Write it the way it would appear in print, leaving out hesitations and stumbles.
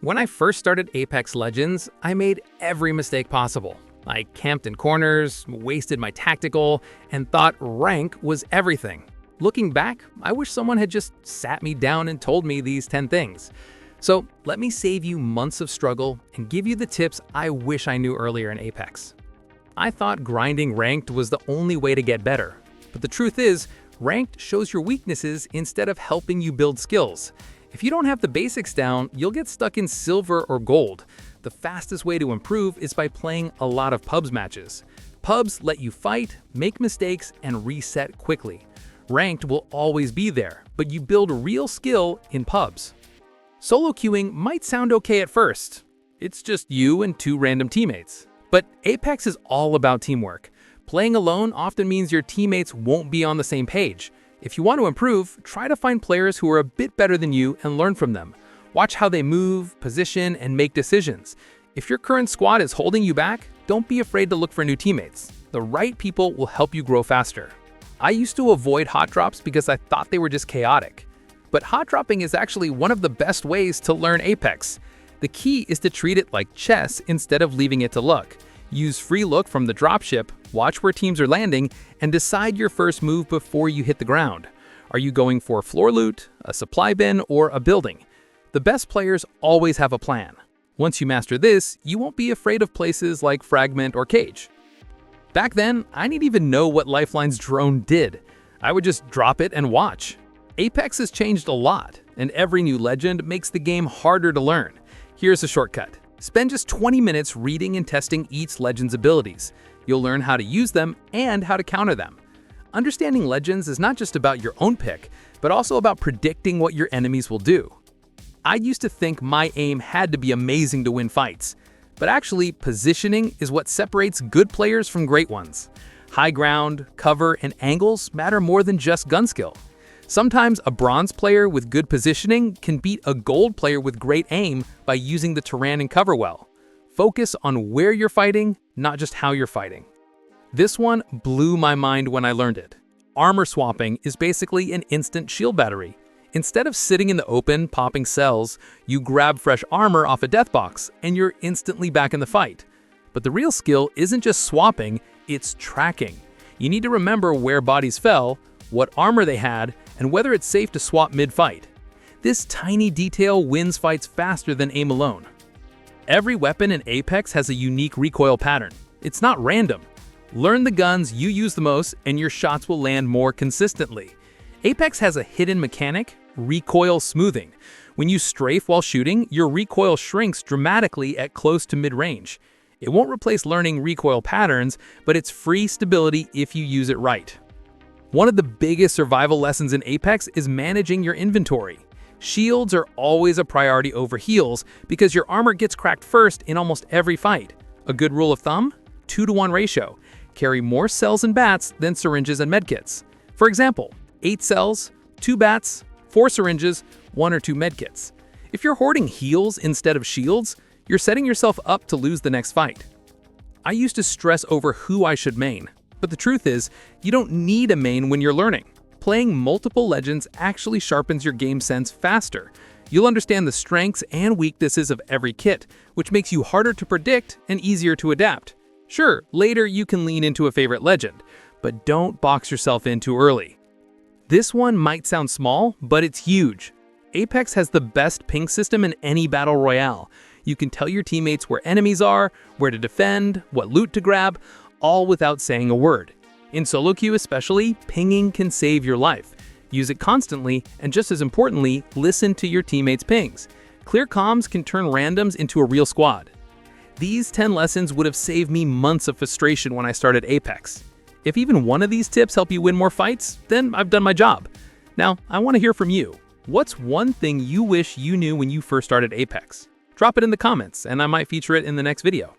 When I first started Apex Legends, I made every mistake possible. I camped in corners, wasted my tactical, and thought rank was everything. Looking back, I wish someone had just sat me down and told me these 10 things. So let me save you months of struggle and give you the tips I wish I knew earlier in Apex. I thought grinding ranked was the only way to get better. But the truth is, ranked shows your weaknesses instead of helping you build skills. If you don't have the basics down, you'll get stuck in silver or gold. The fastest way to improve is by playing a lot of pubs matches. Pubs let you fight, make mistakes, and reset quickly. Ranked will always be there, but you build real skill in pubs. Solo queuing might sound okay at first. It's just you and 2 random teammates. But Apex is all about teamwork. Playing alone often means your teammates won't be on the same page. If you want to improve, try to find players who are a bit better than you and learn from them. Watch how they move, position, and make decisions. If your current squad is holding you back, don't be afraid to look for new teammates. The right people will help you grow faster. I used to avoid hot drops because I thought they were just chaotic. But hot dropping is actually one of the best ways to learn Apex. The key is to treat it like chess instead of leaving it to luck. Use free look from the dropship, watch where teams are landing, and decide your first move before you hit the ground. Are you going for floor loot, a supply bin, or a building? The best players always have a plan. Once you master this, you won't be afraid of places like Fragment or Cage. Back then, I didn't even know what Lifeline's drone did. I would just drop it and watch. Apex has changed a lot, and every new legend makes the game harder to learn. Here's a shortcut. Spend just 20 minutes reading and testing each legend's abilities. You'll learn how to use them and how to counter them. Understanding legends is not just about your own pick, but also about predicting what your enemies will do. I used to think my aim had to be amazing to win fights, but actually positioning is what separates good players from great ones. High ground, cover, and angles matter more than just gun skill. Sometimes a bronze player with good positioning can beat a gold player with great aim by using the terrain and cover well. Focus on where you're fighting, not just how you're fighting. This one blew my mind when I learned it. Armor swapping is basically an instant shield battery. Instead of sitting in the open popping cells, you grab fresh armor off a death box and you're instantly back in the fight. But the real skill isn't just swapping, it's tracking. You need to remember where bodies fell, what armor they had, and whether it's safe to swap mid-fight. This tiny detail wins fights faster than aim alone. Every weapon in Apex has a unique recoil pattern. It's not random. Learn the guns you use the most and your shots will land more consistently. Apex has a hidden mechanic, recoil smoothing. When you strafe while shooting, your recoil shrinks dramatically at close to mid-range. It won't replace learning recoil patterns, but it's free stability if you use it right. One of the biggest survival lessons in Apex is managing your inventory. Shields are always a priority over heals because your armor gets cracked first in almost every fight. A good rule of thumb? 2-to-1 ratio. Carry more cells and bats than syringes and medkits. For example, 8 cells, 2 bats, 4 syringes, 1 or 2 medkits. If you're hoarding heals instead of shields, you're setting yourself up to lose the next fight. I used to stress over who I should main. But the truth is, you don't need a main when you're learning. Playing multiple legends actually sharpens your game sense faster. You'll understand the strengths and weaknesses of every kit, which makes you harder to predict and easier to adapt. Sure, later you can lean into a favorite legend, but don't box yourself in too early. This one might sound small, but it's huge. Apex has the best ping system in any battle royale. You can tell your teammates where enemies are, where to defend, what loot to grab, all without saying a word. In solo queue especially, pinging can save your life. Use it constantly, and just as importantly, listen to your teammates' pings. Clear comms can turn randoms into a real squad. These 10 lessons would have saved me months of frustration when I started Apex. If even one of these tips help you win more fights, then I've done my job. Now, I want to hear from you. What's one thing you wish you knew when you first started Apex? Drop it in the comments, and I might feature it in the next video.